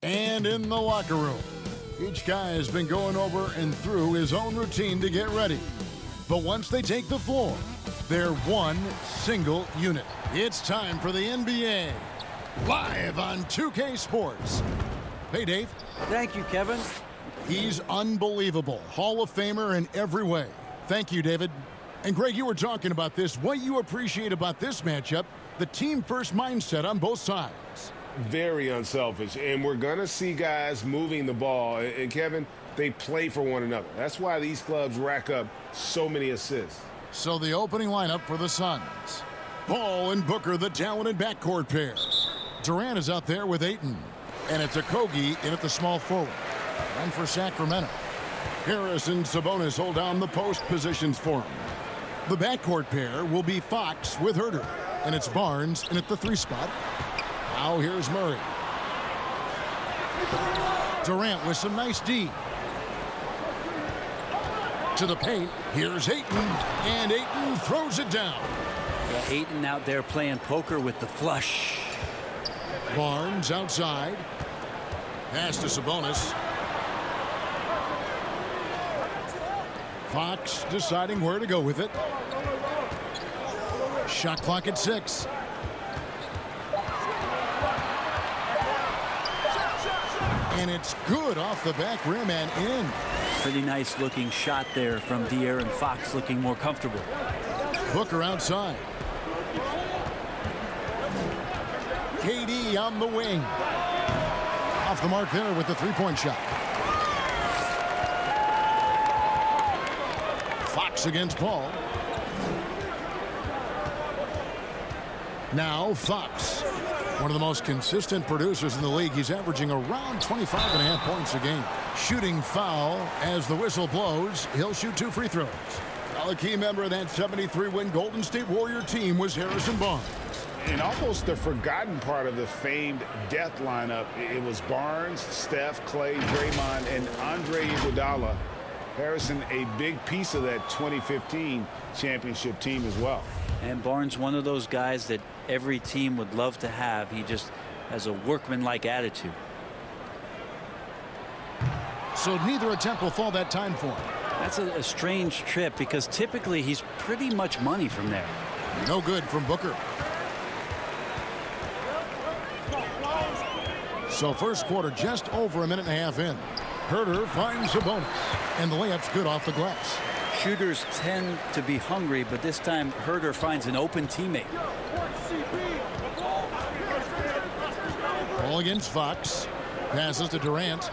And in the locker room, each guy has been going over and through his own routine to get ready. But once they take the floor, they're one single unit. It's time for the NBA, live on 2K Sports. Hey, Dave. Thank you, Kevin. He's unbelievable. Hall of Famer in every way. Thank you, David. And Greg, you were talking about this. What you appreciate about this matchup, the team-first mindset on both sides. Very unselfish, and we're going to see guys moving the ball. And Kevin, they play for one another. That's why these clubs rack up so many assists. So the opening lineup for the Suns. Ball and Booker, the talented backcourt pair. Durant is out there with Ayton. And it's Okogie in at the small forward. And for Sacramento, Harris and Sabonis hold down the post positions for him. The backcourt pair will be Fox with Herter. And it's Barnes in at the 3 spot. Now here's Murray. Durant with some nice D. To the paint, here's Ayton, and Ayton throws it down. Yeah, Ayton out there playing poker with the flush. Barnes outside. Pass to Sabonis. Fox deciding where to go with it. Shot clock at 6. And it's good off the back rim and in. Pretty nice looking shot there from De'Aaron Fox, looking more comfortable. Booker outside. KD on the wing. Off the mark there with the 3-point shot. Fox against Paul. Now Fox. One of the most consistent producers in the league. He's averaging around 25.5 points a game. Shooting foul as the whistle blows. He'll shoot 2 free throws. Now a key member of that 73-win Golden State Warrior team was Harrison Barnes. And almost the forgotten part of the famed death lineup, it was Barnes, Steph, Clay, Draymond, and Andre Iguodala. Harrison, a big piece of that 2015 championship team as well. And Barnes, one of those guys that every team would love to have. He just has a workman-like attitude. So neither attempt will fall that time for him. That's a strange trip because typically he's pretty much money from there. No good from Booker. So first quarter just over a minute and a half in. Herter finds Sabonis. And the layup's good off the glass. Shooters tend to be hungry, but this time Herter finds an open teammate. Ball against Fox. Passes to Durant.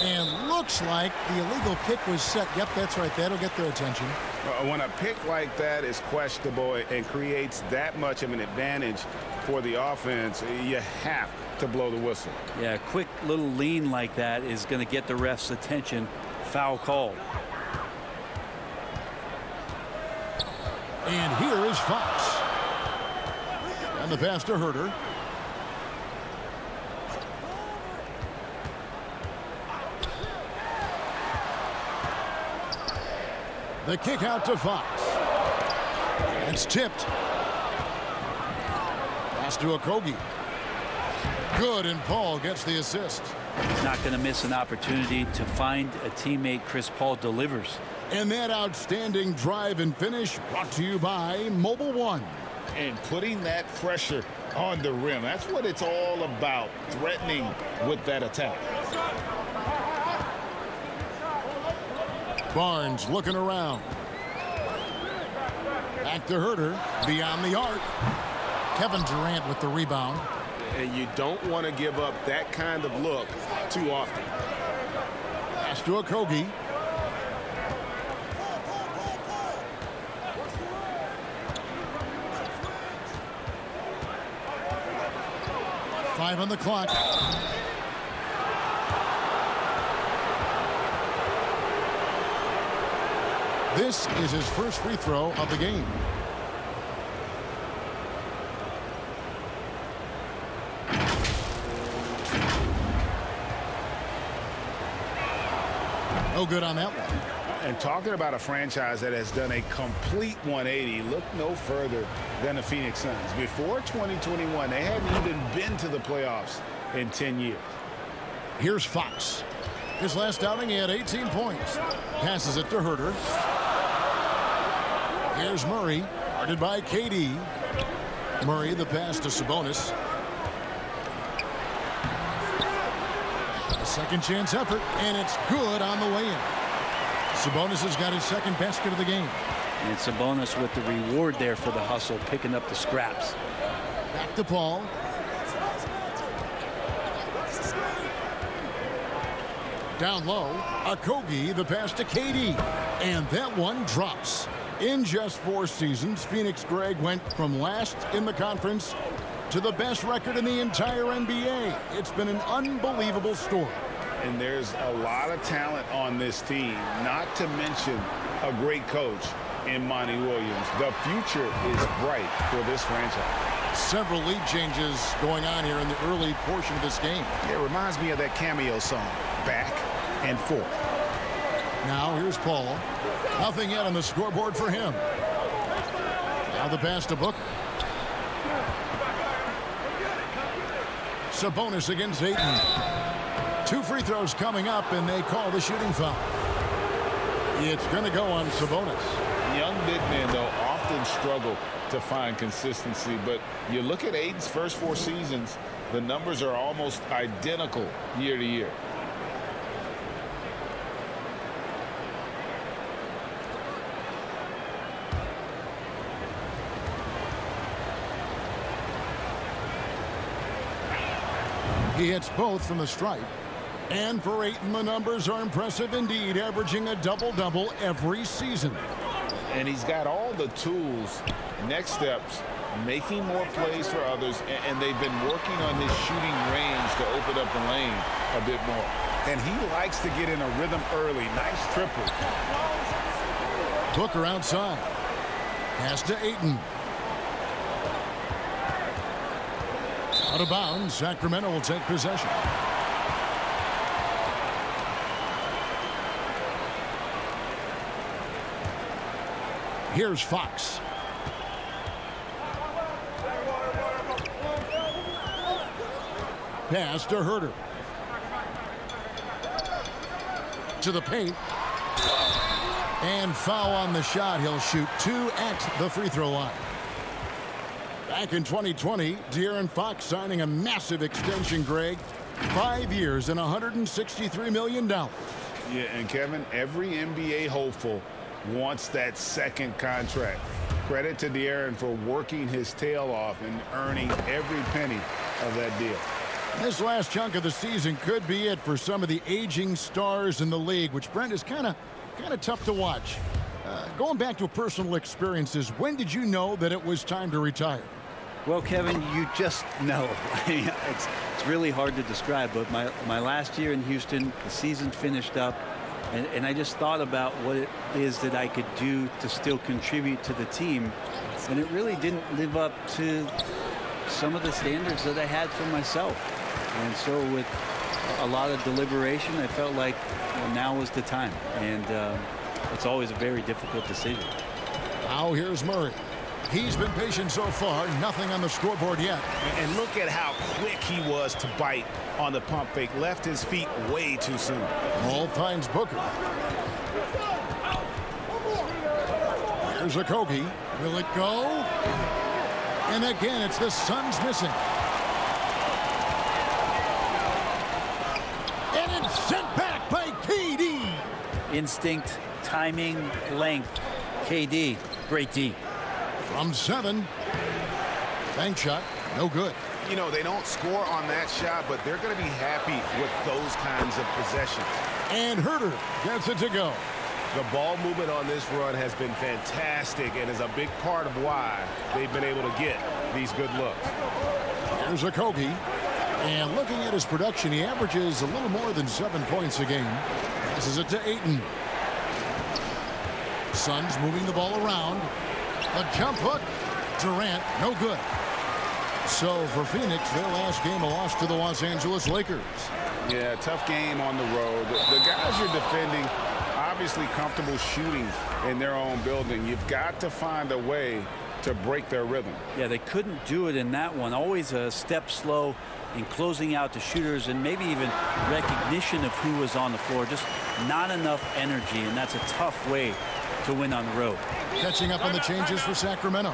And looks like the illegal kick was set. Yep, that's right. That'll get their attention. When a pick like that is questionable and creates that much of an advantage for the offense, you have to blow the whistle. Yeah, a quick little lean like that is going to get the ref's attention. Foul call. And here is Fox. And the pass to Herter. The kick out to Fox. It's tipped. Pass to Okogie. Good, and Paul gets the assist. He's not going to miss an opportunity to find a teammate. Chris Paul delivers. And that outstanding drive and finish brought to you by Mobile One. And putting that pressure on the rim, that's what it's all about, threatening with that attack. Barnes looking around. Back to Herter. Beyond the arc. Kevin Durant with the rebound. And you don't want to give up that kind of look too often. Pass to Okogie. Five on the clock. This is his first free throw of the game. No good on that one. And talking about a franchise that has done a complete 180, look no further than the Phoenix Suns. Before 2021, they hadn't even been to the playoffs in 10 years. Here's Fox. His last outing, he had 18 points. Passes it to Herter. Here's Murray, guarded by KD. Murray, the pass to Sabonis. A second chance effort, and it's good on the way in. Sabonis has got his second basket of the game. And Sabonis with the reward there for the hustle, picking up the scraps. Back to Paul. Down low, Okogie, the pass to KD. And that one drops. In just 4 seasons, Phoenix, Greg, went from last in the conference to the best record in the entire NBA. It's been an unbelievable story. And there's a lot of talent on this team, not to mention a great coach in Monty Williams. The future is bright for this franchise. Several lead changes going on here in the early portion of this game. It reminds me of that cameo song, Back and Forth. Now here's Paul. Nothing yet on the scoreboard for him. Now the pass to Booker. Sabonis against Ayton. 2 free throws coming up, and they call the shooting foul. It's going to go on Sabonis. Young big men, though, often struggle to find consistency, but you look at Ayton's first 4 seasons, the numbers are almost identical year to year. He hits both from the stripe. And for Ayton, the numbers are impressive indeed, averaging a double-double every season. And he's got all the tools. Next steps, making more plays for others, and they've been working on his shooting range to open up the lane a bit more. And he likes to get in a rhythm early. Nice triple. Booker outside. Pass to Ayton. Out of bounds, Sacramento will take possession. Here's Fox. Pass to Herter. To the paint. And foul on the shot. He'll shoot 2 at the free throw line. Back in 2020, De'Aaron Fox signing a massive extension, Greg. 5 years and $163 million. Yeah, and Kevin, every NBA hopeful wants that second contract. Credit to De'Aaron for working his tail off and earning every penny of that deal. This last chunk of the season could be it for some of the aging stars in the league, which, Brent, is kind of tough to watch. Going back to personal experiences, when did you know that it was time to retire? Well, Kevin, you just know. It's really hard to describe, but my last year in Houston, the season finished up, and I just thought about what it is that I could do to still contribute to the team, and it really didn't live up to some of the standards that I had for myself. And so with a lot of deliberation, I felt like, well, now was the time, and it's always a very difficult decision. Now here's Murray. He's been patient so far. Nothing on the scoreboard yet. And look at how quick he was to bite on the pump fake. Left his feet way too soon. Ball finds Booker. Here's Okogie. Will it go? And again, it's the Suns missing. And it's sent back by KD. Instinct, timing, length. KD, great D. From 7. Bank shot, no good. You know, they don't score on that shot, but they're going to be happy with those kinds of possessions. And Herter gets it to go. The ball movement on this run has been fantastic and is a big part of why they've been able to get these good looks. Here's Okogie. And looking at his production, he averages a little more than 7 points a game. Passes it to Ayton. Suns moving the ball around. A jump hook. Durant, no good. So for Phoenix, their last game, a loss to the Los Angeles Lakers. Yeah, tough game on the road. The guys you're defending obviously comfortable shooting in their own building. You've got to find a way to break their rhythm. Yeah, they couldn't do it in that one. Always a step slow in closing out the shooters, and maybe even recognition of who was on the floor. Just not enough energy, and that's a tough way to win on the road. Catching up on the changes for Sacramento.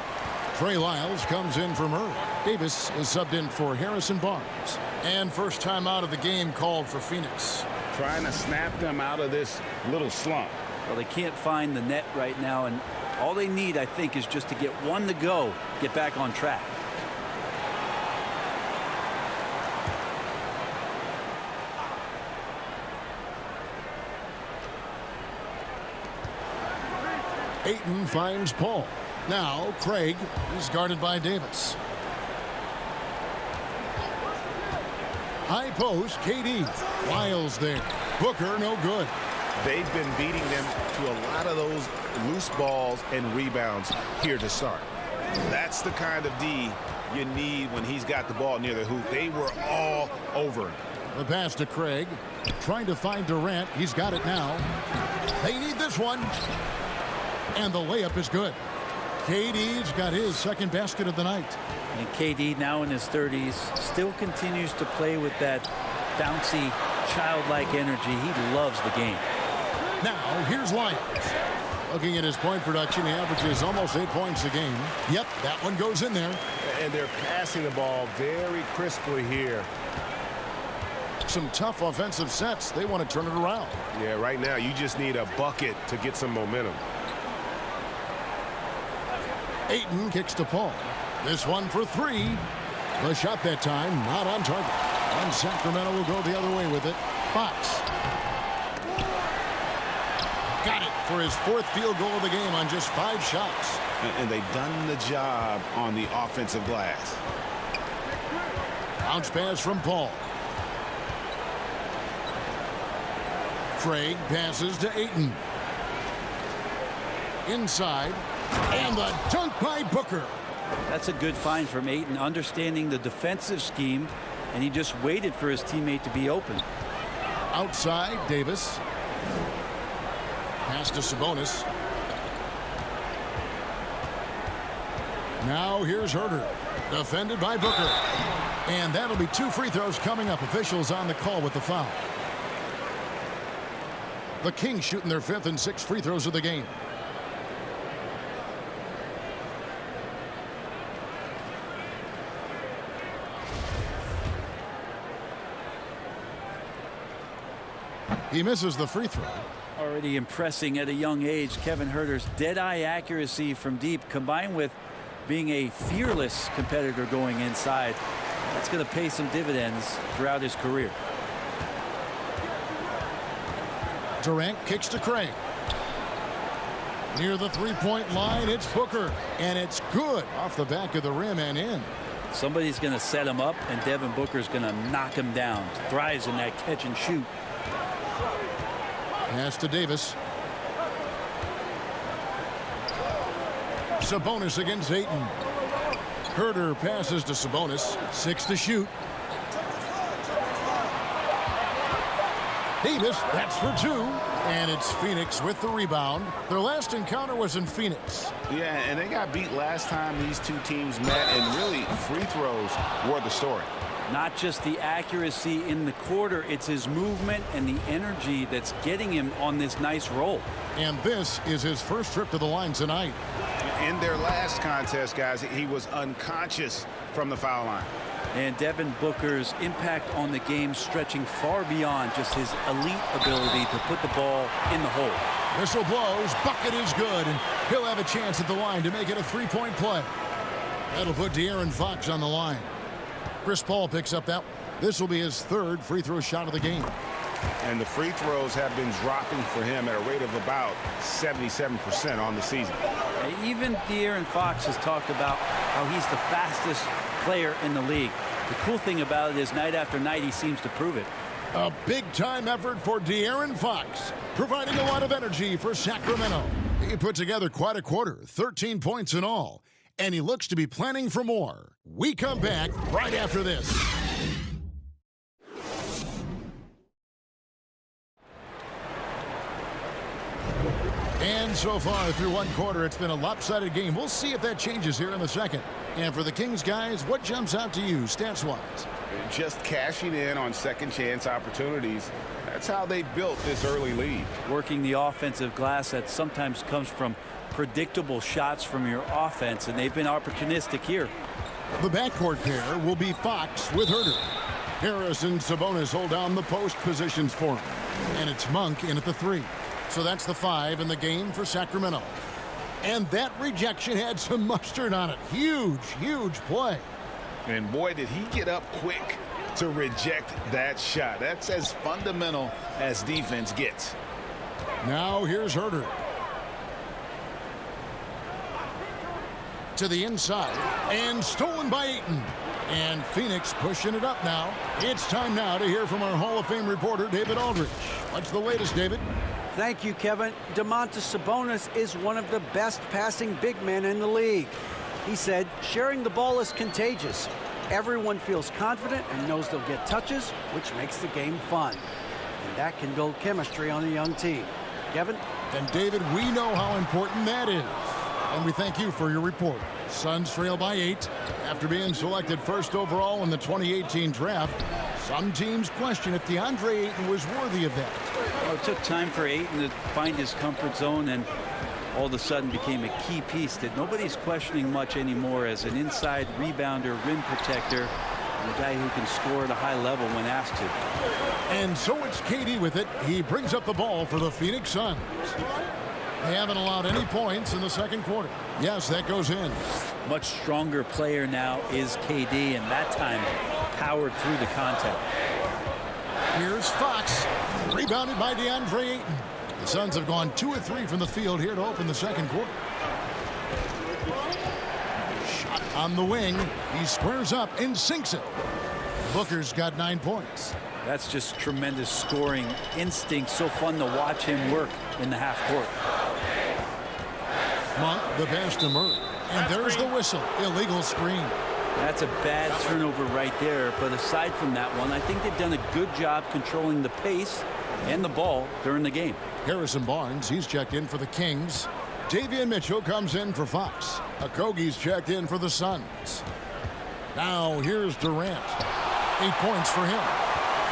Trey Lyles comes in from Earl. Davis is subbed in for Harrison Barnes. And first time out of the game called for Phoenix. Trying to snap them out of this little slump. Well, they can't find the net right now, and all they need, I think, is just to get one to go, get back on track. Ayton finds Paul. Now Craig is guarded by Davis. High post, KD. Lyles there. Booker no good. They've been beating them to a lot of those loose balls and rebounds here to start. That's the kind of D you need when he's got the ball near the hoop. They were all over him. The pass to Craig. Trying to find Durant. He's got it now. They need this one. And the layup is good. KD's got his second basket of the night. And KD, now in his 30s, still continues to play with that bouncy, childlike energy. He loves the game. Now, here's Lyles. Looking at his point production, he averages almost 8 points a game. Yep, that one goes in there. And they're passing the ball very crisply here. Some tough offensive sets. They want to turn it around. Yeah, right now you just need a bucket to get some momentum. Ayton kicks to Paul. This one for three. The shot that time not on target. And Sacramento will go the other way with it. Fox. Got it for his fourth field goal of the game on just 5 shots. And they've done the job on the offensive glass. Bounce pass from Paul. Craig passes to Ayton. Inside. And the dunk by Booker. That's a good find from Ayton, understanding the defensive scheme, and he just waited for his teammate to be open. Outside, Davis. Pass to Sabonis. Now here's Herter. Defended by Booker. And that'll be 2 free throws coming up. Officials on the call with the foul. The Kings shooting their 5th and 6th free throws of the game. He misses the free throw. Already impressing at a young age, Kevin Herter's dead-eye accuracy from deep, combined with being a fearless competitor going inside. That's going to pay some dividends throughout his career. Durant kicks to Craig. Near the three-point line, it's Booker. And it's good off the back of the rim and in. Somebody's going to set him up, and Devin Booker's going to knock him down. Thrives in that catch and shoot. Pass to Davis. Sabonis against Ayton. Herter passes to Sabonis. 6 to shoot. Davis, that's for 2. And it's Phoenix with the rebound. Their last encounter was in Phoenix. Yeah, and they got beat last time these two teams met, and really free throws were the story. Not just the accuracy in the quarter, it's his movement and the energy that's getting him on this nice roll. And this is his first trip to the line tonight. In their last contest, guys, he was unconscious from the foul line. And Devin Booker's impact on the game stretching far beyond just his elite ability to put the ball in the hole. Whistle blows, bucket is good, and he'll have a chance at the line to make it a 3-point play. That'll put De'Aaron Fox on the line. Chris Paul picks up that one. This will be his 3rd free throw shot of the game. And the free throws have been dropping for him at a rate of about 77% on the season. Even De'Aaron Fox has talked about how he's the fastest player in the league. The cool thing about it is night after night he seems to prove it. A big-time effort for De'Aaron Fox, providing a lot of energy for Sacramento. He put together quite a quarter, 13 points in all, and he looks to be planning for more. We come back right after this. so far through one quarter, it's been a lopsided game. We'll see if that changes here in the second. And for the Kings guys, what jumps out to you stats-wise? Just cashing in on second chance opportunities. That's how they built this early lead. Working the offensive glass that sometimes comes from predictable shots from your offense, and they've been opportunistic here. The backcourt pair will be Fox with Herter. Harris and Sabonis hold down the post positions for him. And it's Monk in at the 3. So that's the 5 in the game for Sacramento. And that rejection had some mustard on it. Huge, huge play. And boy, did he get up quick to reject that shot. That's as fundamental as defense gets. Now here's Herter. To the inside. And stolen by Ayton. And Phoenix pushing it up now. It's time now to hear from our Hall of Fame reporter, David Aldridge. What's the latest, David? Thank you, Kevin. Domantas Sabonis is one of the best passing big men in the league. He said, sharing the ball is contagious. Everyone feels confident and knows they'll get touches, which makes the game fun. And that can build chemistry on a young team. Kevin? And David, we know how important that is. And we thank you for your report. Suns trail by 8 after being selected first overall in the 2018 draft. Some teams question if DeAndre Ayton was worthy of that. Well, it took time for Ayton to find his comfort zone and all of a sudden became a key piece that nobody's questioning much anymore as an inside rebounder, rim protector, and a guy who can score at a high level when asked to. And so it's KD with it. He brings up the ball for the Phoenix Suns. They haven't allowed any points in the second quarter. Yes, that goes in. Much stronger player now is KD, and that time powered through the contact. Here's Fox. Rebounded by DeAndre Ayton. The Suns have gone 2 of 3 from the field here to open the second quarter. Shot on the wing. He squares up and sinks it. Booker's got 9 points. That's just tremendous scoring instinct. So fun to watch him work in the half court. Monk, the pass to Murray. And there's the whistle. Illegal screen. That's a bad turnover right there. But aside from that one, I think they've done a good job controlling the pace and the ball during the game. Harrison Barnes, he's checked in for the Kings. Davion Mitchell comes in for Fox. Okogie's checked in for the Suns. Now here's Durant. 8 points for him.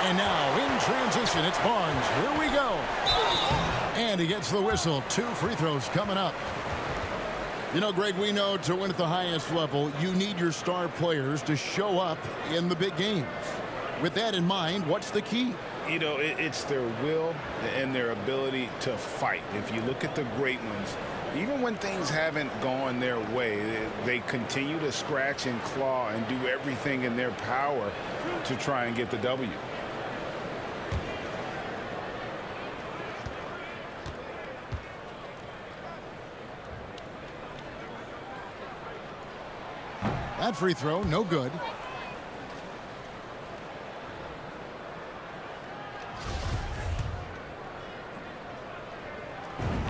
And now in transition, it's Barnes. Here we go. And he gets the whistle. 2 free throws coming up. You know, Greg, we know to win at the highest level, you need your star players to show up in the big games. With that in mind, what's the key? You know, it's their will and their ability to fight. If you look at the great ones, even when things haven't gone their way, they continue to scratch and claw and do everything in their power to try and get the W. That free throw, no good.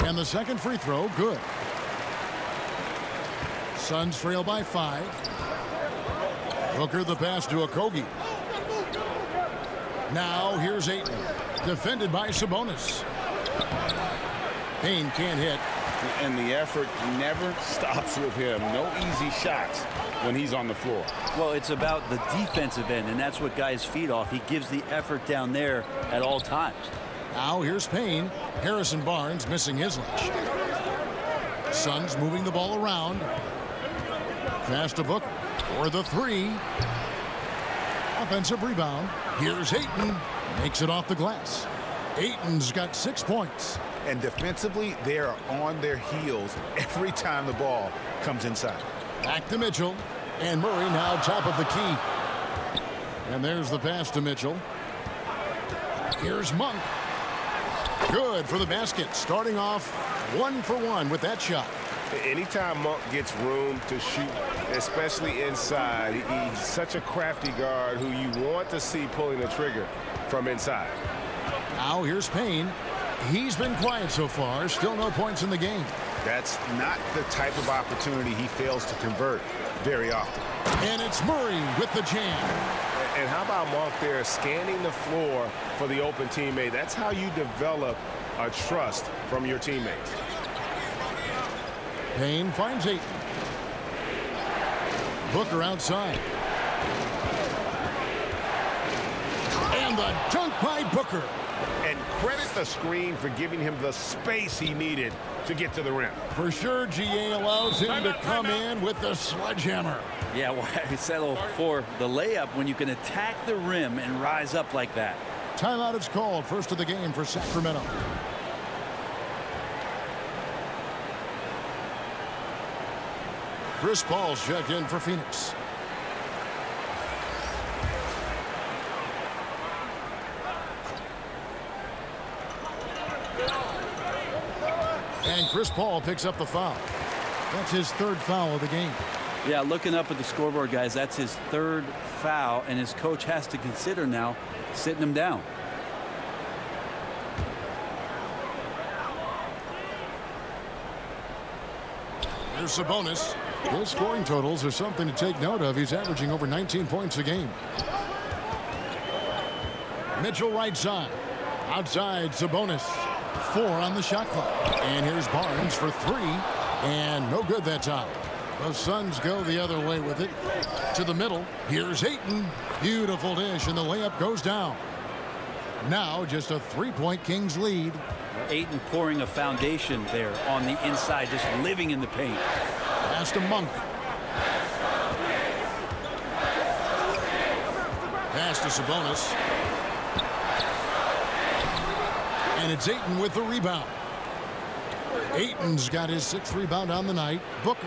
And the second free throw, good. Suns trail by 5. Booker the pass to Okogie. Now here's Ayton. Defended by Sabonis. Payne can't hit. And the effort never stops with him. No easy shots when he's on the floor. Well, it's about the defensive end, and that's what guys feed off. He gives the effort down there at all times. Now here's Payne. Harrison Barnes missing his last shot. Suns moving the ball around. Pass to Booker for the 3. Offensive rebound. Here's Ayton. Makes it off the glass. Ayton's got 6 points. And defensively, they are on their heels every time the ball comes inside. Back to Mitchell. And Murray now top of the key. And there's the pass to Mitchell. Here's Monk. Good for the basket. Starting off 1 for 1 with that shot. Anytime Monk gets room to shoot, especially inside, he's such a crafty guard who you want to see pulling the trigger from inside. Now here's Payne. He's been quiet so far. Still no points in the game. That's not the type of opportunity he fails to convert very often. And it's Murray with the jam. And how about Monk there scanning the floor for the open teammate? That's how you develop a trust from your teammates. Payne finds Ayton. Booker outside. And the dunk by Booker. And credit the screen for giving him the space he needed to get to the rim. For sure, GA allows him to come in with the sledgehammer. Yeah, well, I settle for the layup when you can attack the rim and rise up like that. Timeout is called. First of the game for Sacramento. Chris Paul's checked in for Phoenix. And Chris Paul picks up the foul. That's his third foul of the game. Yeah, looking up at the scoreboard, guys, that's his third foul, and his coach has to consider now sitting him down. Here's Sabonis. His scoring totals are something to take note of. He's averaging over 19 points a game. Mitchell right side. Outside, Sabonis. 4 on the shot clock. And here's Barnes for 3. And no good that time. The Suns go the other way with it. To the middle. Here's Ayton. Beautiful dish, and the layup goes down. Now just a 3-point Kings lead. Ayton pouring a foundation there on the inside, just living in the paint. Pass to Monk. Pass to Sabonis. And it's Ayton with the rebound. Ayton's got his 6th rebound on the night. Booker.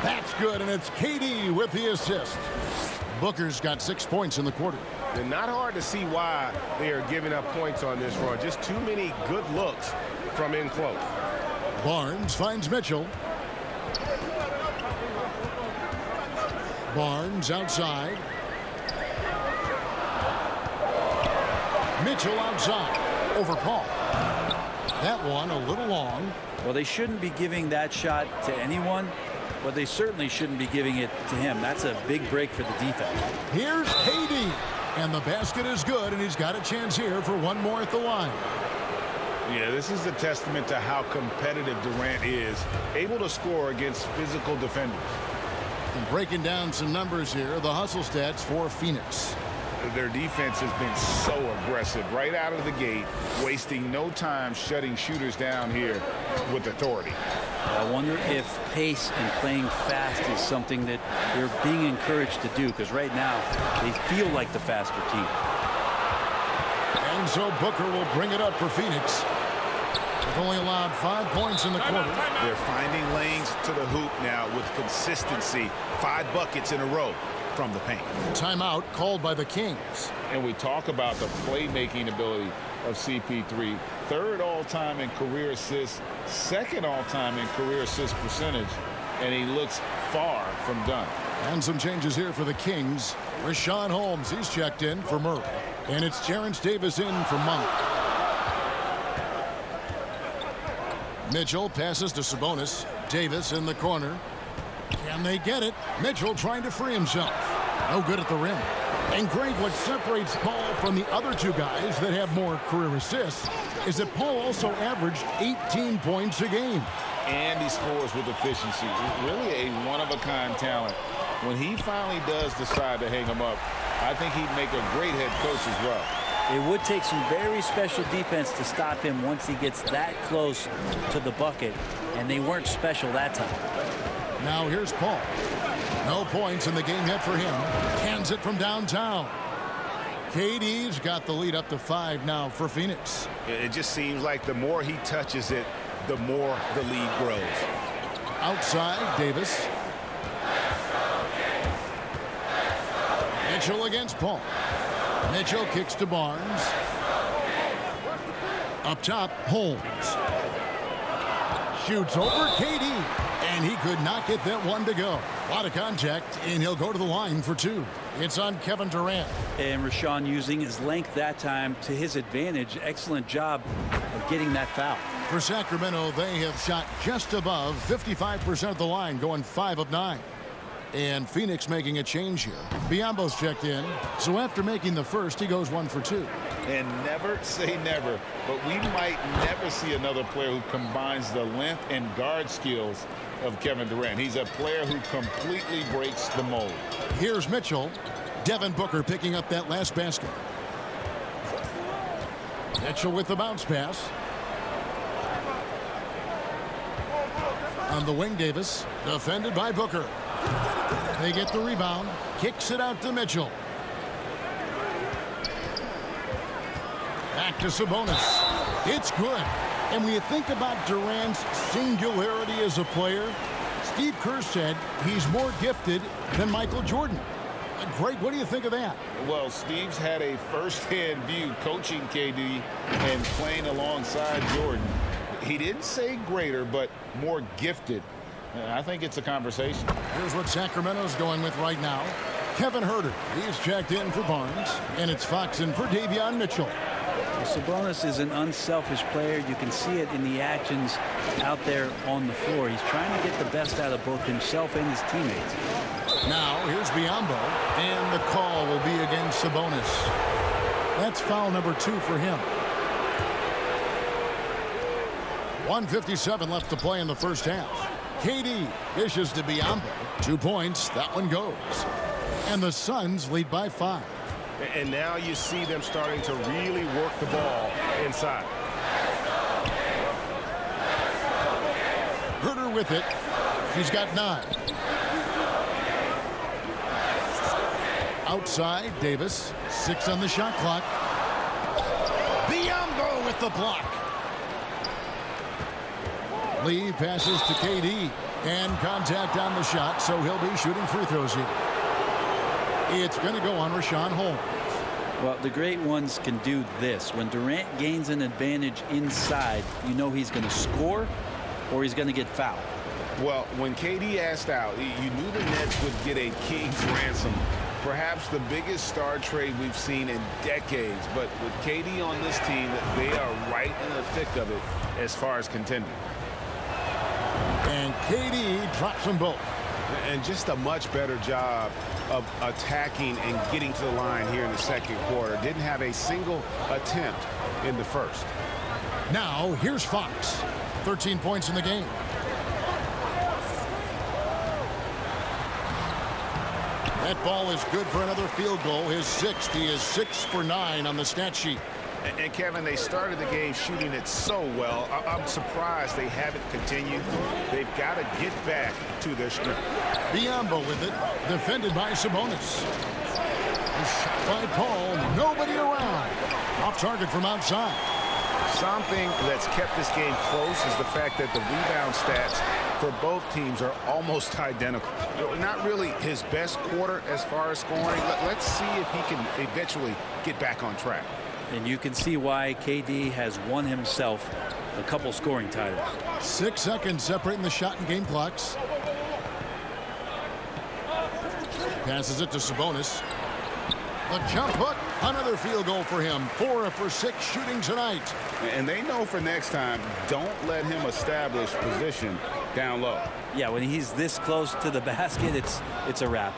That's good, and it's KD with the assist. Booker's got 6 points in the quarter. And not hard to see why they are giving up points on this run. Just too many good looks from in close. Barnes finds Mitchell. Barnes outside. Mitchell outside. Over Paul. That one a little long. Well, they shouldn't be giving that shot to anyone, but they certainly shouldn't be giving it to him. That's a big break for the defense. Here's KD. And the basket is good, and he's got a chance here for one more at the line. Yeah, this is a testament to how competitive Durant is, able to score against physical defenders. And breaking down some numbers here, the hustle stats for Phoenix. Their defense has been so aggressive right out of the gate, wasting no time shutting shooters down here with authority. I wonder if pace and playing fast is something that they're being encouraged to do, because right now they feel like the faster team. And so Booker will bring it up for Phoenix. They've only allowed 5 points in the quarter. They're finding lanes to the hoop now with consistency. 5 buckets in a row from the paint. Timeout called by the Kings. And we talk about the playmaking ability of CP3. 3rd all-time in career assists, 2nd all-time in career assist percentage, and he looks far from done. And some changes here for the Kings. Rashawn Holmes, he's checked in for Murray. And it's Terrence Davis in for Monk. Mitchell passes to Sabonis. Davis in the corner. Can they get it? Mitchell trying to free himself. No good at the rim. And Greg, what separates Paul from the other 2 guys that have more career assists is that Paul also averaged 18 points a game. And he scores with efficiency. Really a one-of-a-kind talent. When he finally does decide to hang him up, I think he'd make a great head coach as well. It would take some very special defense to stop him once he gets that close to the bucket, and they weren't special that time. Now here's Paul. No points in the game yet for him. Cans it from downtown. KD's got the lead up to 5 now for Phoenix. It just seems like the more he touches it, the more the lead grows. Outside, Davis. Mitchell against Paul. Mitchell kicks to Barnes. Up top, Holmes. Shoots over KD. And he could not get that one to go. A lot of contact, and he'll go to the line for 2. It's on Kevin Durant. And Rashawn using his length that time to his advantage. Excellent job of getting that foul. For Sacramento, they have shot just above 55% of the line, going 5 of 9. And Phoenix making a change here. Biombo's checked in. So after making the first, he goes 1 for 2. And never say never, but we might never see another player who combines the length and guard skills of Kevin Durant. He's a player who completely breaks the mold. Here's Mitchell. Devin Booker picking up that last basket. Mitchell with the bounce pass. On the wing, Davis. Defended by Booker. They get the rebound. Kicks it out to Mitchell. Back to Sabonis. It's good. And when you think about Durant's singularity as a player, Steve Kerr said he's more gifted than Michael Jordan. Great. What do you think of that? Well, Steve's had a first-hand view coaching KD and playing alongside Jordan. He didn't say greater, but more gifted. I think it's a conversation. Here's what Sacramento's going with right now. Kevin Huerter. He's checked in for Barnes. And it's Fox in for Davion Mitchell. Sabonis is an unselfish player. You can see it in the actions out there on the floor. He's trying to get the best out of both himself and his teammates. Now here's Biombo. And the call will be against Sabonis. That's foul number 2 for him. 1:57 left to play in the first half. KD dishes to Biombo. 2 points. That one goes. And the Suns lead by 5. And now you see them starting to really work the ball inside. Huerter with it. He's got 9. Outside, Davis. 6 on the shot clock. Biombo with the block. Lee passes to KD. And contact on the shot, so he'll be shooting free throws here. It's going to go on Rashawn Holmes. Well, the great ones can do this. When Durant gains an advantage inside, you know he's going to score or he's going to get fouled. Well, when KD asked out, you knew the Nets would get a king's ransom. Perhaps the biggest star trade we've seen in decades. But with KD on this team, they are right in the thick of it as far as contending. And KD drops them both. And just a much better job of attacking and getting to the line here in the second quarter. Didn't have a single attempt in the first. Now, here's Fox. 13 points in the game. That ball is good for another field goal. His 6th. He is 6 for 9 on the stat sheet. And Kevin, they started the game shooting it so well. I'm surprised they haven't continued. They've got to get back to their strength. Biombo with it. Defended by Sabonis. A shot by Paul. Nobody around. Off target from outside. Something that's kept this game close is the fact that the rebound stats for both teams are almost identical. Not really his best quarter as far as scoring. Let's see if he can eventually get back on track. And you can see why KD has won himself a couple scoring titles. 6 seconds separating the shot and game clocks. Passes it to Sabonis. The jump hook. Another field goal for him. 4 for 6 shooting tonight. And they know for next time, don't let him establish position down low. Yeah, when he's this close to the basket, it's a wrap.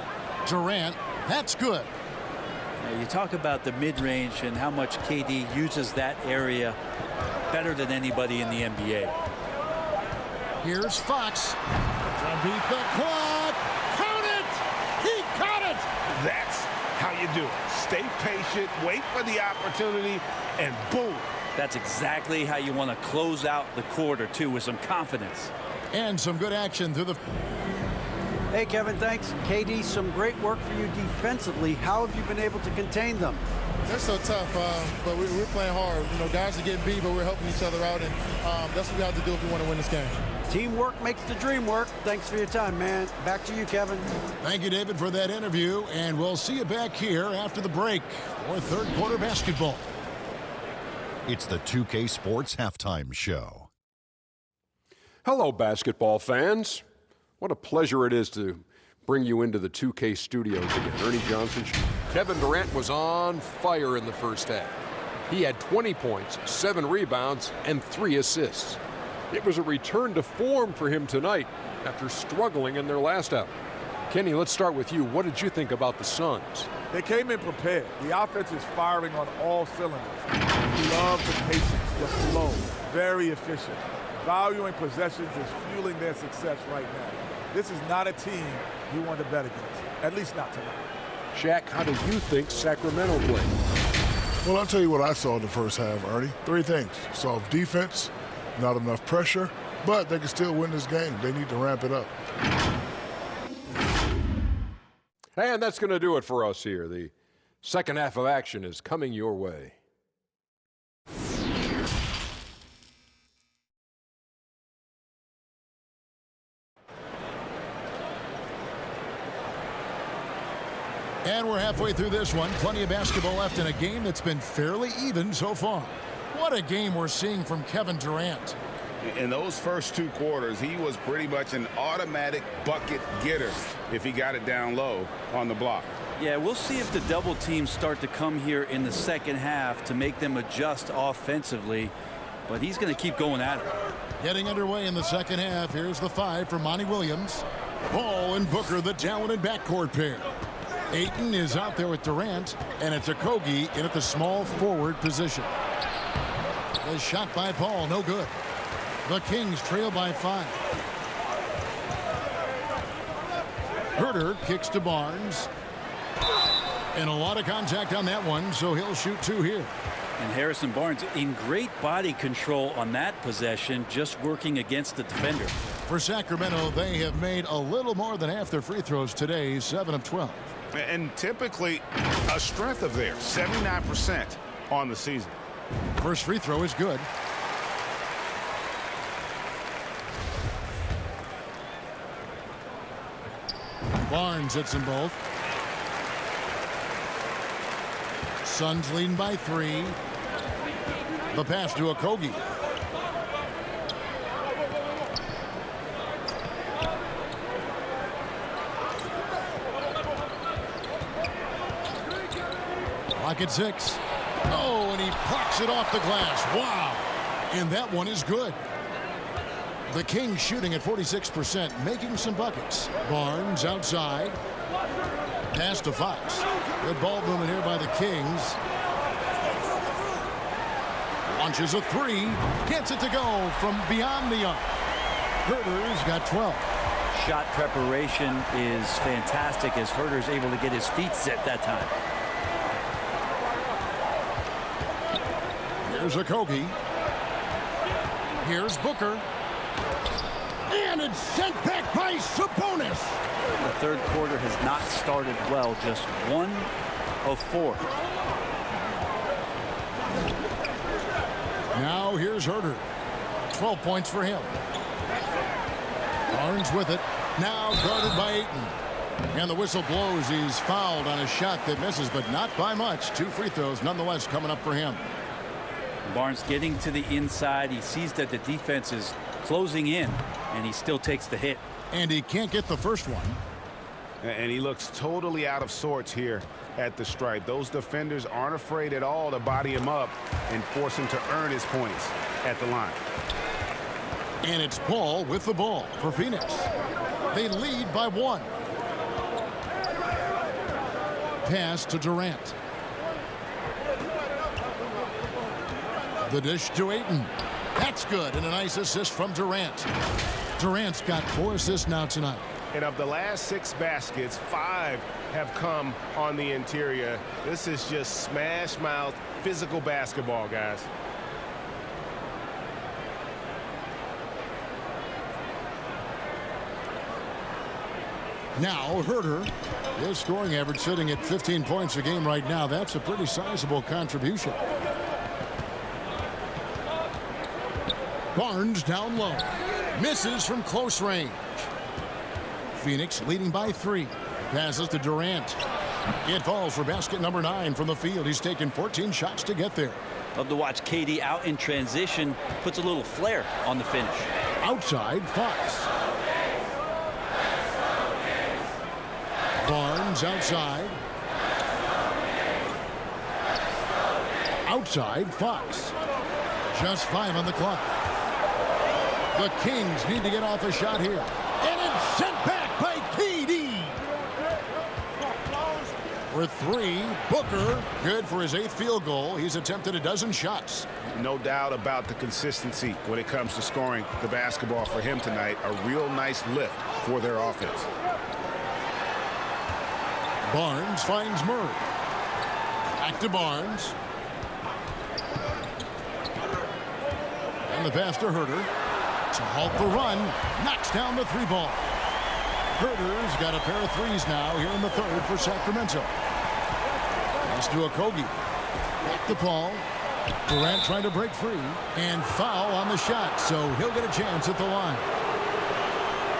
Durant. That's good. You talk about the mid-range and how much KD uses that area better than anybody in the NBA. Here's Fox. To beat the clock. Count it! He caught it! That's how you do it. Stay patient, wait for the opportunity, and boom. That's exactly how you want to close out the quarter, too, with some confidence. And some good action through the... Hey, Kevin, thanks. KD, some great work for you defensively. How have you been able to contain them? They're so tough, but we're playing hard. You know, guys are getting beat, but we're helping each other out, and that's what we have to do if we want to win this game. Teamwork makes the dream work. Thanks for your time, man. Back to you, Kevin. Thank you, David, for that interview, and we'll see you back here after the break for third quarter basketball. It's the 2K Sports Halftime Show. Hello, basketball fans. What a pleasure it is to bring you into the 2K studios again. Ernie Johnson. Kevin Durant was on fire in the first half. He had 20 points, 7 rebounds, and 3 assists. It was a return to form for him tonight after struggling in their last outing. Kenny, let's start with you. What did you think about the Suns? They came in prepared. The offense is firing on all cylinders. Love the patience, the flow, very efficient. Valuing possessions is fueling their success right now. This is not a team you want to bet against, at least not tonight. Shaq, how do you think Sacramento played? Well, I'll tell you what I saw in the first half, Artie. 3 things. Soft defense, not enough pressure, but they can still win this game. They need to ramp it up. And that's going to do it for us here. The second half of action is coming your way. And we're halfway through this one. Plenty of basketball left in a game that's been fairly even so far. What a game we're seeing from Kevin Durant. In those first 2 quarters, he was pretty much an automatic bucket getter if he got it down low on the block. Yeah, we'll see if the double teams start to come here in the second half to make them adjust offensively. But he's going to keep going at it. Getting underway in the second half. Here's the 5 for Monty Williams. Ball and Booker, the talented backcourt pair. Ayton is out there with Durant, and it's Okogie in at the small forward position. The shot by Paul, no good. The Kings trail by 5. Herter kicks to Barnes. And a lot of contact on that one, so he'll shoot 2 here. And Harrison Barnes in great body control on that possession, just working against the defender. For Sacramento, they have made a little more than half their free throws today, 7 of 12. And typically a strength of theirs, 79% on the season. First free throw is good. Barnes hits them both. Suns leading by 3. The pass to Okogie. Clock at 6. Oh, and he plucks it off the glass. Wow. And that one is good. The Kings shooting at 46%, making some buckets. Barnes outside. Pass to Fox. Good ball movement here by the Kings. Launches a 3. Gets it to go from beyond the arc. Herter's got 12. Shot preparation is fantastic as Herter's able to get his feet set that time. Here's Okogie. Here's Booker. And it's sent back by Sabonis. The third quarter has not started well, just 1 of 4. Now here's Herter. 12 points for him. Barnes with it. Now guarded by Ayton. And the whistle blows. He's fouled on a shot that misses, but not by much. 2 free throws nonetheless coming up for him. Barnes getting to the inside. He sees that the defense is closing in, and he still takes the hit. And he can't get the first one. And he looks totally out of sorts here at the stripe. Those defenders aren't afraid at all to body him up and force him to earn his points at the line. And it's Paul with the ball for Phoenix. They lead by 1. Pass to Durant. The dish to Ayton. That's good, and a nice assist from Durant. Durant's got 4 assists now tonight. And of the last 6 baskets, 5 have come on the interior. This is just smash mouth physical basketball, guys. Now Herter, his scoring average sitting at 15 points a game right now. That's a pretty sizable contribution. Barnes down low. Misses from close range. Phoenix leading by 3. Passes to Durant. It falls for basket number 9 from the field. He's taken 14 shots to get there. Love to watch KD out in transition. Puts a little flair on the finish. Outside, Fox. Barnes outside. Outside, Fox. Just 5 on the clock. The Kings need to get off a shot here. And it's sent back by KD. for three. Booker, good for his 8th field goal. He's attempted a dozen shots. No doubt about the consistency when it comes to scoring the basketball for him tonight. A real nice lift for their offense. Barnes finds Murray. Back to Barnes. And the pass to Herter. To halt the run. Knocks down the 3-ball. Herter's got a pair of threes now here in the 3rd for Sacramento. Pass to Okogie. Back to Paul. Durant trying to break free. And foul on the shot, so he'll get a chance at the line.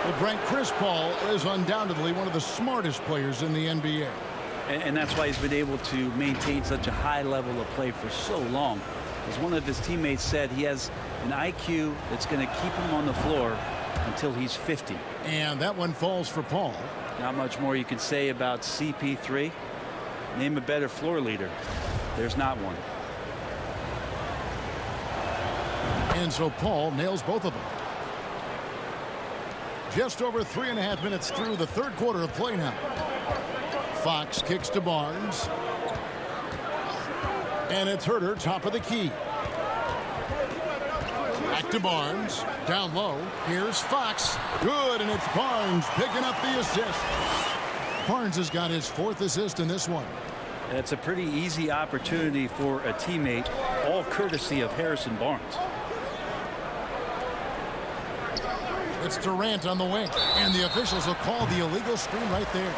Well, Brent, Chris Paul is undoubtedly one of the smartest players in the NBA. And that's why he's been able to maintain such a high level of play for so long. As one of his teammates said, he has an IQ that's going to keep him on the floor until he's 50. And that one falls for Paul. Not much more you can say about CP3. Name a better floor leader. There's not one. And so Paul nails both of them. Just over 3.5 minutes through the 3rd quarter of play now. Fox kicks to Barnes. And it's Herter, top of the key. Back to Barnes. Down low. Here's Fox. Good, and it's Barnes picking up the assist. Barnes has got his 4th assist in this one. That's a pretty easy opportunity for a teammate, all courtesy of Harrison Barnes. It's Durant on the wing, and the officials will call the illegal screen right there.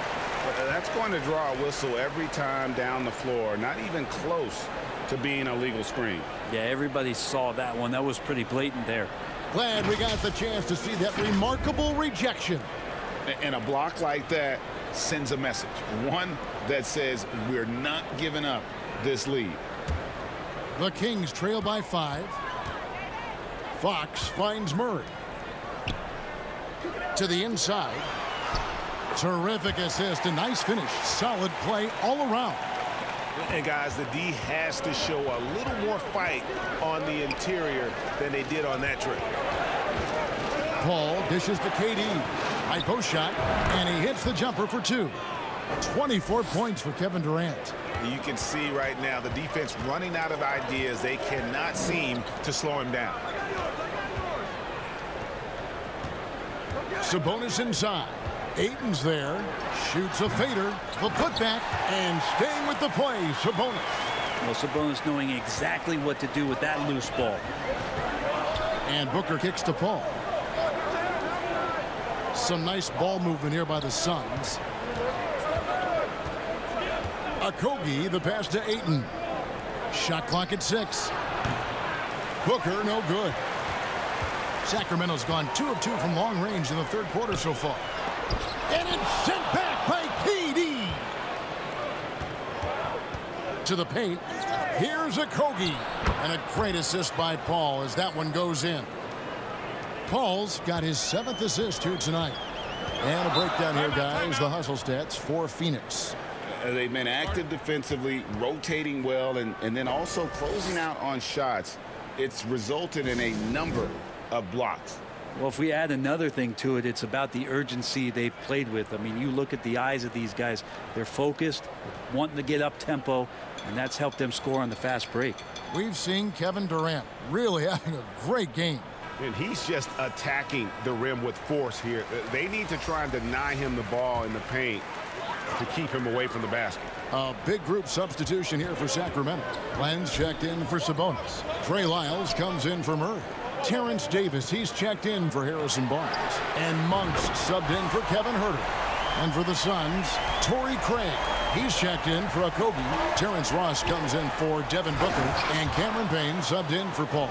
That's going to draw a whistle every time down the floor. Not even close to being a legal screen. Yeah, everybody saw that one. That was pretty blatant there. Glad we got the chance to see that remarkable rejection. And a block like that sends a message. One that says we're not giving up this lead. The Kings trail by 5. Fox finds Murray. To the inside. Terrific assist, a nice finish. Solid play all around. And guys, the D has to show a little more fight on the interior than they did on that trip. Paul dishes to KD. High post shot, and he hits the jumper for 2. 24 points for Kevin Durant. You can see right now the defense running out of ideas. They cannot seem to slow him down. Sabonis inside. Ayton's there. Shoots a fader. The putback. And staying with the play, Sabonis. Well, Sabonis knowing exactly what to do with that loose ball. And Booker kicks to Paul. Some nice ball movement here by the Suns. Okogie, the pass to Ayton. Shot clock at 6. Booker, no good. Sacramento's gone 2 of 2 from long range in the 3rd quarter so far. And it's sent back by KD. To the paint. Here's Okogie. And a great assist by Paul as that one goes in. Paul's got his 7th assist here tonight. And a breakdown here, guys. The hustle stats for Phoenix. They've been active defensively, rotating well, and then also closing out on shots. It's resulted in a number of blocks. Well, if we add another thing to it, it's about the urgency they've played with. I mean, you look at the eyes of these guys. They're focused, wanting to get up tempo, and that's helped them score on the fast break. We've seen Kevin Durant really having a great game. And he's just attacking the rim with force here. They need to try and deny him the ball in the paint to keep him away from the basket. A big group substitution here for Sacramento. Lenz checked in for Sabonis. Trey Lyles comes in for Murray. Terrence Davis, he's checked in for Harrison Barnes. And Monk's subbed in for Kevin Herter. And for the Suns, Torrey Craig. He's checked in for Okogie. Terrence Ross comes in for Devin Booker. And Cameron Payne subbed in for Paul.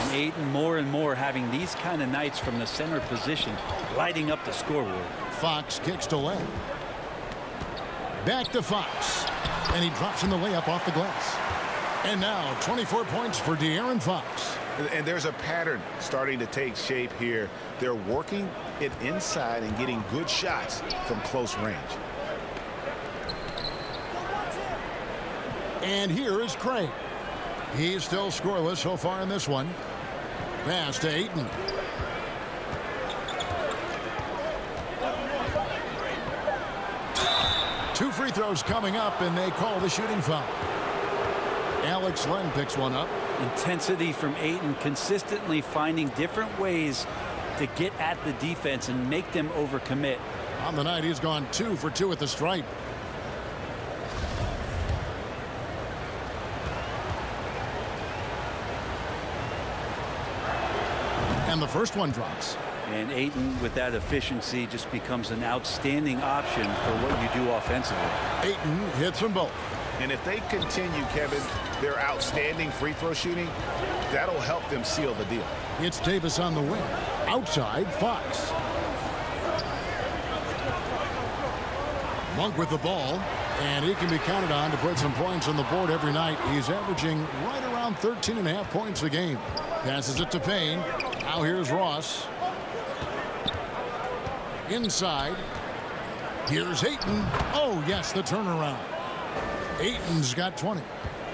And Ayton more and more having these kind of nights from the center position, lighting up the scoreboard. Fox kicks to Len. Back to Fox. And he drops in the layup off the glass. And now 24 points for De'Aaron Fox. And there's a pattern starting to take shape here. They're working it inside and getting good shots from close range. And here is Craig. He's still scoreless so far in this one. Pass to Ayton. free throw's coming up, and they call the shooting foul. Alex Len picks one up. Intensity from Ayton, consistently finding different ways to get at the defense and make them overcommit. On the night, he's gone 2 for 2 at the stripe. And the first one drops. And Ayton, with that efficiency, just becomes an outstanding option for what you do offensively. Ayton hits them both. And if they continue, Kevin, their outstanding free throw shooting, that'll help them seal the deal. It's Davis on the wing. Outside, Fox. Monk with the ball, and he can be counted on to put some points on the board every night. He's averaging right around 13.5 points a game. Passes it to Payne. Now here's Ross. Inside. Here's Ayton. Oh, yes, the turnaround. Ayton's got 20.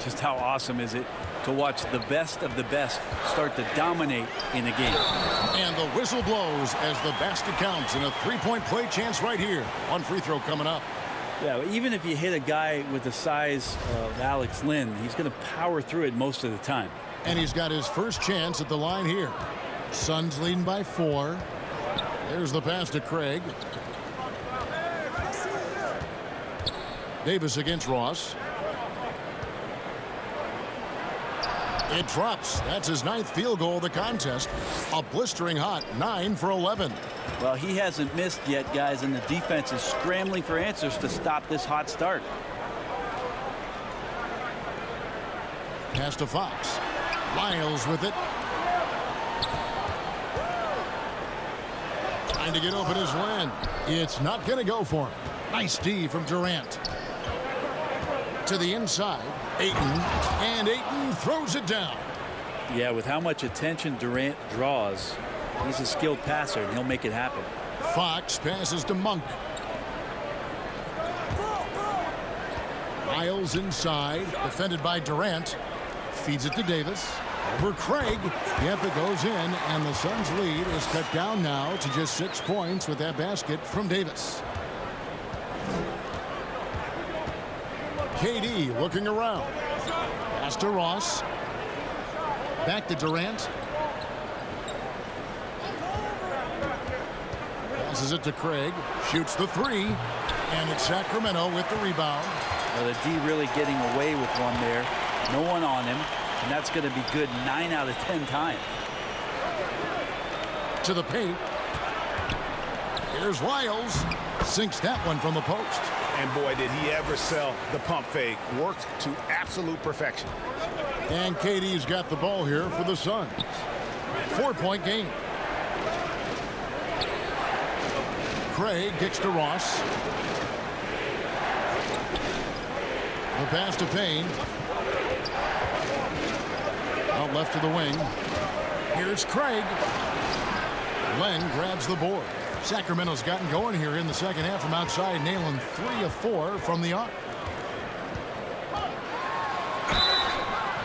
Just how awesome is it to watch the best of the best start to dominate in a game. And the whistle blows as the basket counts, and a three-point play chance right here. One free throw coming up. Yeah, even if you hit a guy with the size of Alex Len, he's going to power through it most of the time. And he's got his first chance at the line here. Suns leading by 4. There's the pass to Craig. Davis against Ross. It drops. That's his 9th field goal of the contest. A blistering hot 9 for 11. Well, he hasn't missed yet, guys, and the defense is scrambling for answers to stop this hot start. Pass to Fox. Lyles with it. Trying to get open his Len. It's not going to go for him. Nice D from Durant. To the inside. Ayton. And Ayton throws it down. Yeah, with how much attention Durant draws, he's a skilled passer, and he'll make it happen. Fox passes to Monk. Lyles inside. Defended by Durant. Feeds it to Davis. Over Craig. Yep, it goes in, and the Suns' lead is cut down now to just 6 points with that basket from Davis. KD looking around. Pass to Ross. Back to Durant. Passes it to Craig. Shoots the 3. And it's Sacramento with the rebound. Well, the D really getting away with one there. No one on him. And that's going to be good 9 out of 10 times. To the paint. Here's Lyles. Sinks that one from the post. And boy, did he ever sell the pump fake. Worked to absolute perfection. And KD's got the ball here for the Suns. 4-point game. Craig kicks to Ross. The pass to Payne. Out left to the wing. Here's Craig. Len grabs the board. Sacramento's gotten going here in the second half from outside, nailing 3 of 4 from the arc.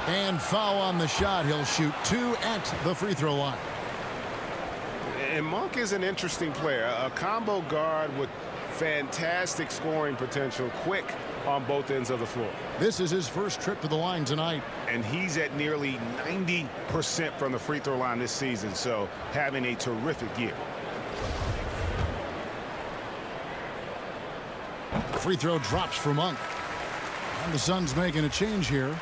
And foul on the shot. He'll shoot 2 at the free throw line. And Monk is an interesting player, a combo guard with fantastic scoring potential, quick on both ends of the floor. This is his first trip to the line tonight. And he's at nearly 90% from the free throw line this season, so having a terrific year. Free throw drops for Monk. And the Suns making a change here.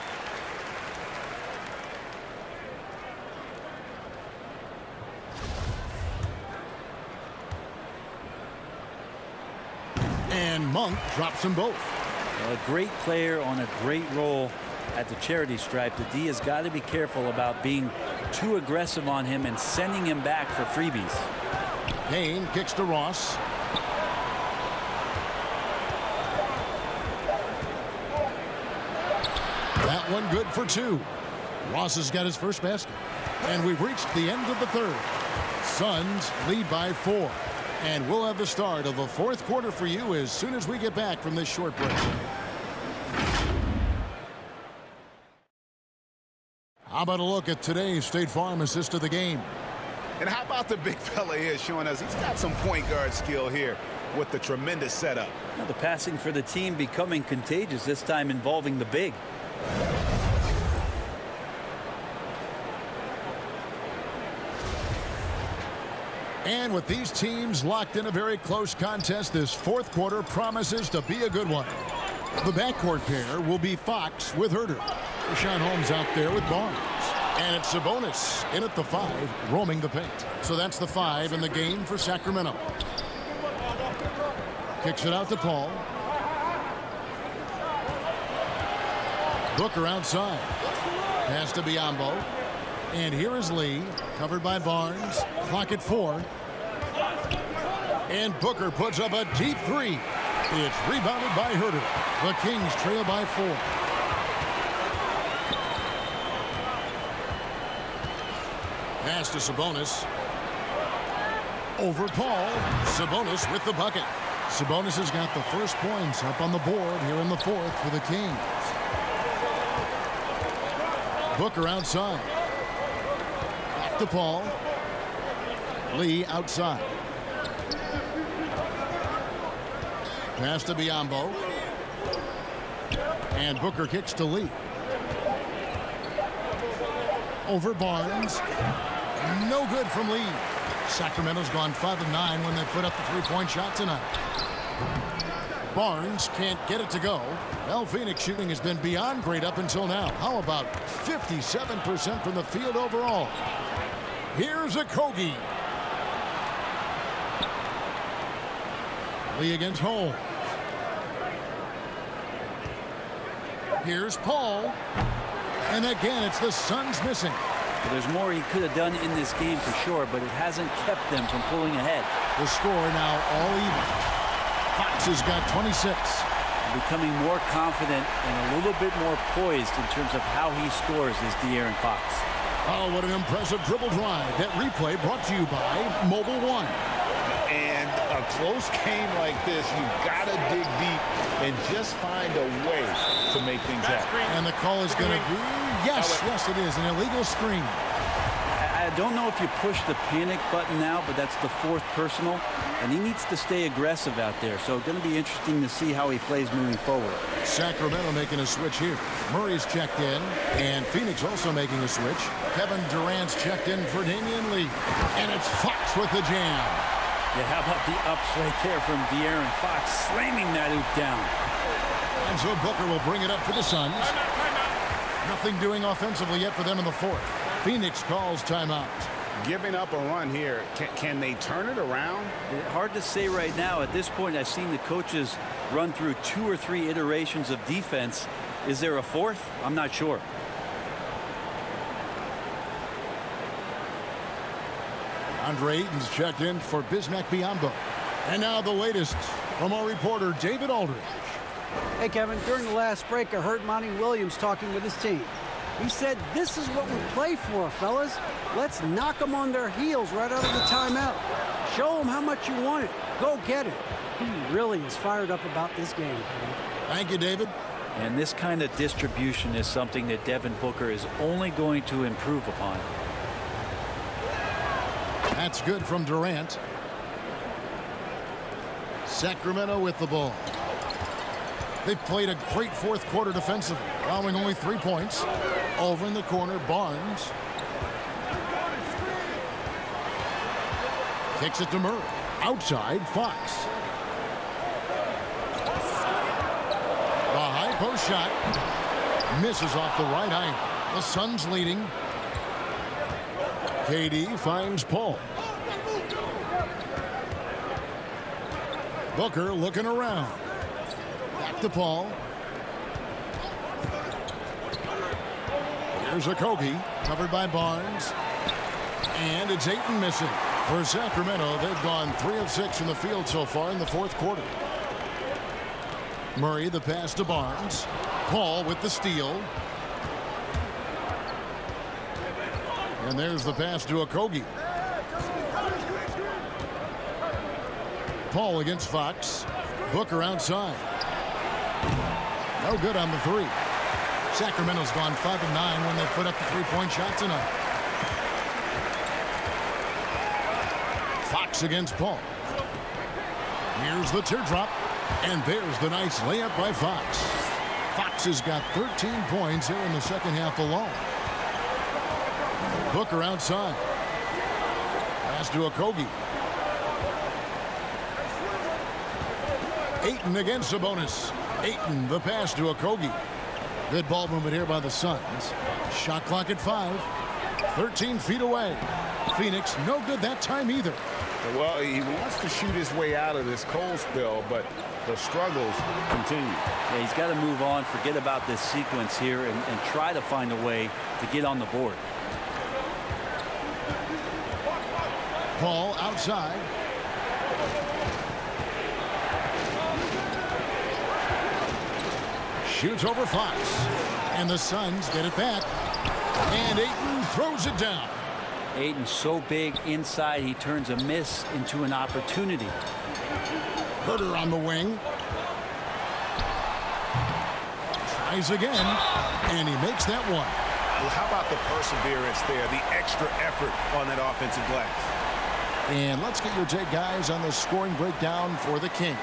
And Monk drops them both. Well, a great player on a great role at the charity stripe. The D has got to be careful about being too aggressive on him and sending him back for freebies. Payne kicks to Ross. That one good for 2. Ross has got his first basket. And we've reached the end of the third. Suns lead by 4. And we'll have the start of the fourth quarter for you as soon as we get back from this short break. How about a look at today's State Farm assist of the game? And how about the big fella here showing us he's got some point guard skill here with the tremendous setup. Now the passing for the team becoming contagious, this time involving the big. And with these teams locked in a very close contest, this fourth quarter promises to be a good one. The backcourt pair will be Fox with Herter. Rashawn Holmes out there with Barnes. And it's Sabonis in at the 5, roaming the paint. So that's the 5 in the game for Sacramento. Kicks it out to Paul. Booker outside. Pass to Biyombo. And here is Lee, covered by Barnes. Clock at 4. And Booker puts up a deep 3. It's rebounded by Herter. The Kings trail by 4. Pass to Sabonis. Over Paul. Sabonis with the bucket. Sabonis has got the first points up on the board here in the fourth for the Kings. Booker outside. Back to Paul. Lee outside. Pass to Biyombo. And Booker kicks to Lee. Over Barnes. No good from Lee. Sacramento's gone 5 of 9 when they put up the three-point shot tonight. Barnes can't get it to go. Well, Phoenix shooting has been beyond great up until now. How about 57% from the field overall? Here's a Kogi. Lee against Holmes. Here's Paul. And again, it's the Suns missing. There's more he could have done in this game for sure, but it hasn't kept them from pulling ahead. The score now all even. Fox has got 26. Becoming more confident and a little bit more poised in terms of how he scores is De'Aaron Fox. Oh, what an impressive dribble drive. That replay brought to you by Mobile One. And a close game like this, you've got to dig deep and just find a way to make things happen. And the call is going to be, yes, it is, an illegal screen. I don't know if you push the panic button now, but that's the fourth personal, and he needs to stay aggressive out there. So going to be interesting to see how he plays moving forward. Sacramento making a switch here. Murray's checked in, and Phoenix also making a switch. Kevin Durant's checked in for Damian Lee, and it's Fox with the jam. Yeah, how about the ups right there from De'Aaron Fox, slamming that oop down. And so Booker will bring it up for the Suns. Nothing doing offensively yet for them in the fourth. Phoenix calls timeout. Giving up a run here. Can they turn it around? Hard to say right now. At this point, I've seen the coaches run through 2 or 3 iterations of defense. Is there a fourth? I'm not sure. Andre Ayton's checked in for Bismack Biyombo. And now the latest from our reporter, David Aldridge. Hey, Kevin, during the last break, I heard Monty Williams talking with his team. He said, this is what we play for, fellas. Let's knock them on their heels right out of the timeout. Show them how much you want it. Go get it. He really is fired up about this game. Thank you, David. And this kind of distribution is something that Devin Booker is only going to improve upon. That's good from Durant. Sacramento with the ball. They've played a great fourth quarter defensively, allowing only 3 points. Over in the corner, Barnes. Kicks it to Murray. Outside, Fox. The high post shot. Misses off the right eye. The Suns leading. KD finds Paul. Booker looking around. Back to Paul. Here's a Kogi, covered by Barnes. And it's Ayton missing. For Sacramento, they've gone 3 of 6 from the field so far in the fourth quarter. Murray, the pass to Barnes. Paul with the steal. And there's the pass to Okogie. Paul against Fox. Booker outside. No good on the 3. Sacramento's gone 5 of 9 when they put up the 3-point shot tonight. Fox against Paul. Here's the teardrop. And there's the nice layup by Fox. Fox has got 13 points here in the second half alone. Booker outside. Pass to Okogie. Ayton against Sabonis. Ayton, the pass to Okogie. Good ball movement here by the Suns. Shot clock at 5. 13 feet away. Phoenix, no good that time either. Well, he wants to shoot his way out of this cold spell, but the struggles continue. Yeah, he's got to move on, forget about this sequence here, and try to find a way to get on the board. Paul outside. Shoots over Fox. And the Suns get it back. And Ayton throws it down. Ayton so big inside, he turns a miss into an opportunity. Herter on the wing. Tries again. And he makes that one. How about the perseverance there, the extra effort on that offensive glass? And let's get your take, guys, on the scoring breakdown for the Kings.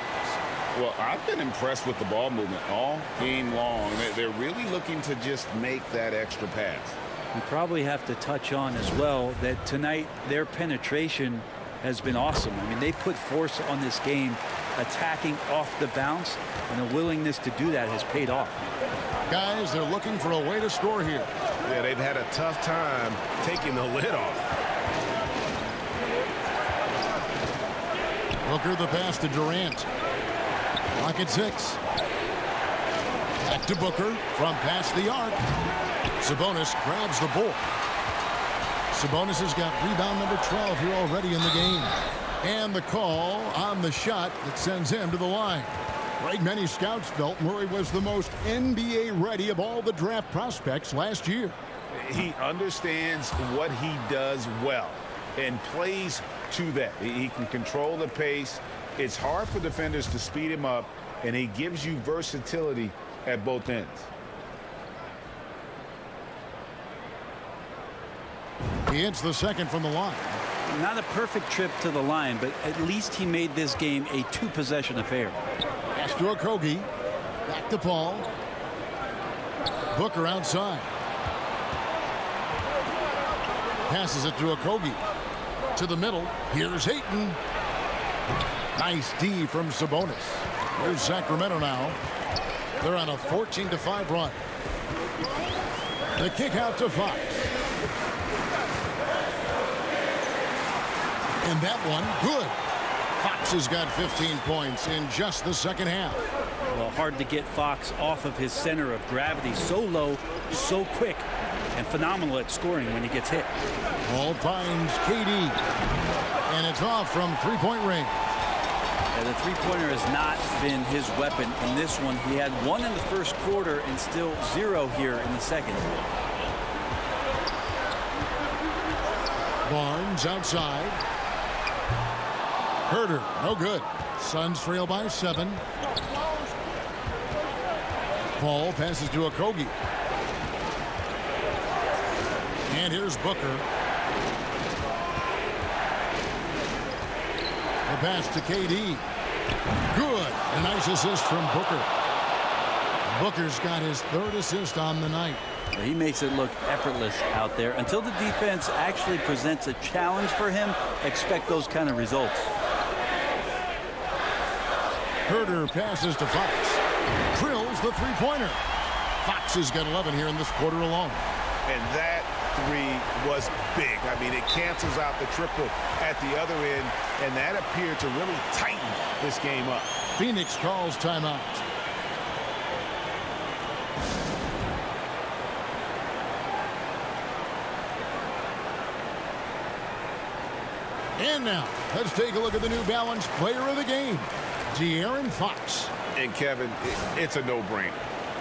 Well, I've been impressed with the ball movement all game long. They're really looking to just make that extra pass. We probably have to touch on as well that tonight their penetration has been awesome. I mean, they put force on this game, attacking off the bounce, and the willingness to do that has paid off. Guys, they're looking for a way to score here. Yeah, they've had a tough time taking the lid off. Booker the pass to Durant. Clock at 6. Back to Booker from past the arc. Sabonis grabs the ball. Sabonis has got rebound number 12 here already in the game. And the call on the shot that sends him to the line. Like many scouts felt, Murray was the most NBA ready of all the draft prospects last year. He understands what he does well and plays to that. He can control the pace. It's hard for defenders to speed him up, and he gives you versatility at both ends. He hits the second from the line. Not a perfect trip to the line, but at least he made this game a two-possession affair. Pass to Okogie. Back to Paul. Booker outside. Passes it to Okogie. To the middle. Here's Ayton. Nice D from Sabonis. Here's Sacramento now. They're on a 14-5 run. The kick out to Fox. And that one, good. Fox has got 15 points in just the second half. Well, hard to get Fox off of his center of gravity. So low, so quick, and phenomenal at scoring when he gets hit. Paul finds KD. And it's off from three-point range. Yeah, the three-pointer has not been his weapon in this one. He had one in the first quarter and still 0 here in the second. Barnes outside. Herter, no good. Suns trail by 7. Paul passes to Okogie. And here's Booker. The pass to KD. Good. A nice assist from Booker. Booker's got his 3rd assist on the night. He makes it look effortless out there. Until the defense actually presents a challenge for him, expect those kind of results. Herter passes to Fox. Drills the three-pointer. Fox has got 11 here in this quarter alone. And that 3 was big. I mean, it cancels out the triple at the other end, and that appeared to really tighten this game up. Phoenix calls timeout. And now, let's take a look at the New Balance player of the game, De'Aaron Fox. And Kevin, it's a no-brainer.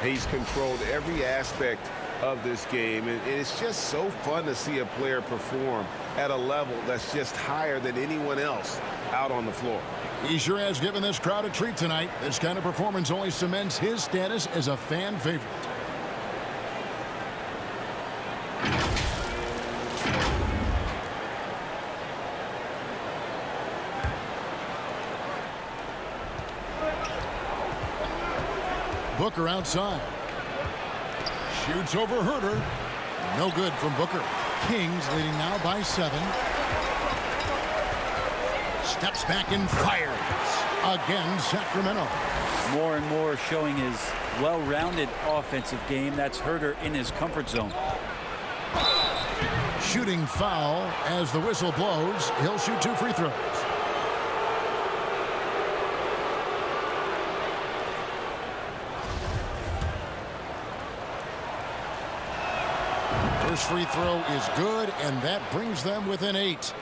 He's controlled every aspect of this game, and it's just so fun to see a player perform at a level that's just higher than anyone else out on the floor. He sure has given this crowd a treat tonight. This kind of performance only cements his status as a fan favorite. Booker outside. Shoots over Herter. No good from Booker. Kings leading now by 7. Steps back and fires. Again, Sacramento. More and more showing his well-rounded offensive game. That's Herter in his comfort zone. Shooting foul as the whistle blows. He'll shoot 2 free throws. First free throw is good, and that brings them within 8.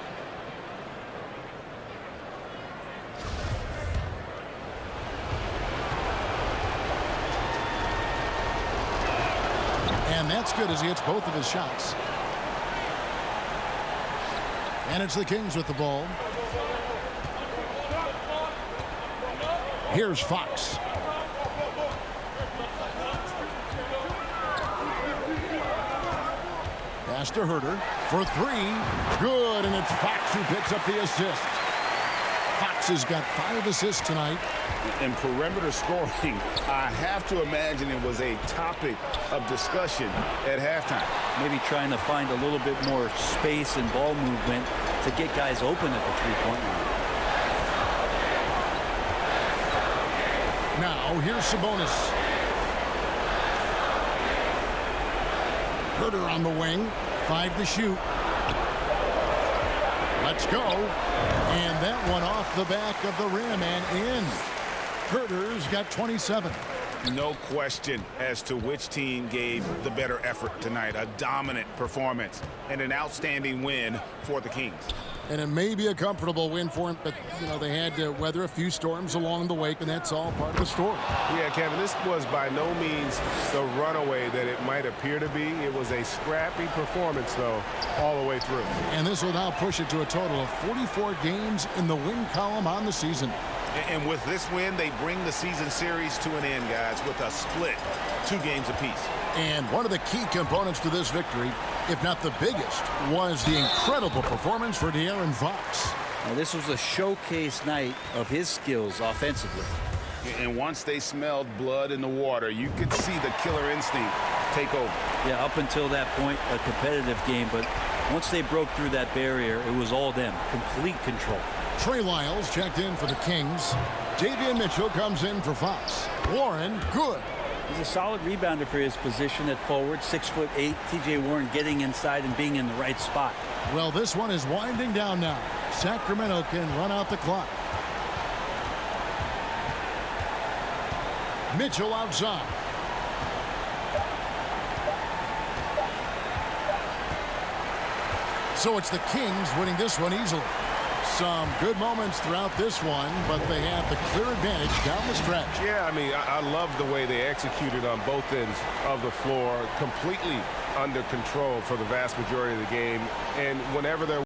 And that's good as he hits both of his shots. And it's the Kings with the ball. Here's Fox. Pass to Herter for 3. Good, and it's Fox who picks up the assist. Fox has got 5 assists tonight. In perimeter scoring, I have to imagine it was a topic of discussion at halftime. Maybe trying to find a little bit more space and ball movement to get guys open at the three-point line. Now, here's Sabonis. Herter on the wing. 5 to shoot. Let's go. And that one off the back of the rim and in. Herter's got 27. No question as to which team gave the better effort tonight. A dominant performance and an outstanding win for the Kings. And it may be a comfortable win for him, but, you know, they had to weather a few storms along the way, and that's all part of the story. Yeah, Kevin, this was by no means the runaway that it might appear to be. It was a scrappy performance, though, all the way through. And this will now push it to a total of 44 games in the win column on the season. And with this win, they bring the season series to an end, guys, with a split, 2 games apiece. And one of the key components to this victory, if not the biggest, was the incredible performance for De'Aaron Fox. Now, this was a showcase night of his skills offensively. And once they smelled blood in the water, you could see the killer instinct take over. Yeah, up until that point, a competitive game, but once they broke through that barrier, it was all them, complete control. Trey Lyles checked in for the Kings. Davion Mitchell comes in for Fox. Warren, good. He's a solid rebounder for his position at forward, 6'8". T.J. Warren getting inside and being in the right spot. Well, this one is winding down now. Sacramento can run out the clock. Mitchell outside. So it's the Kings winning this one easily. Some good moments throughout this one, but they have the clear advantage down the stretch. Yeah, I mean, I love the way they executed on both ends of the floor, completely under control for the vast majority of the game. And whenever they're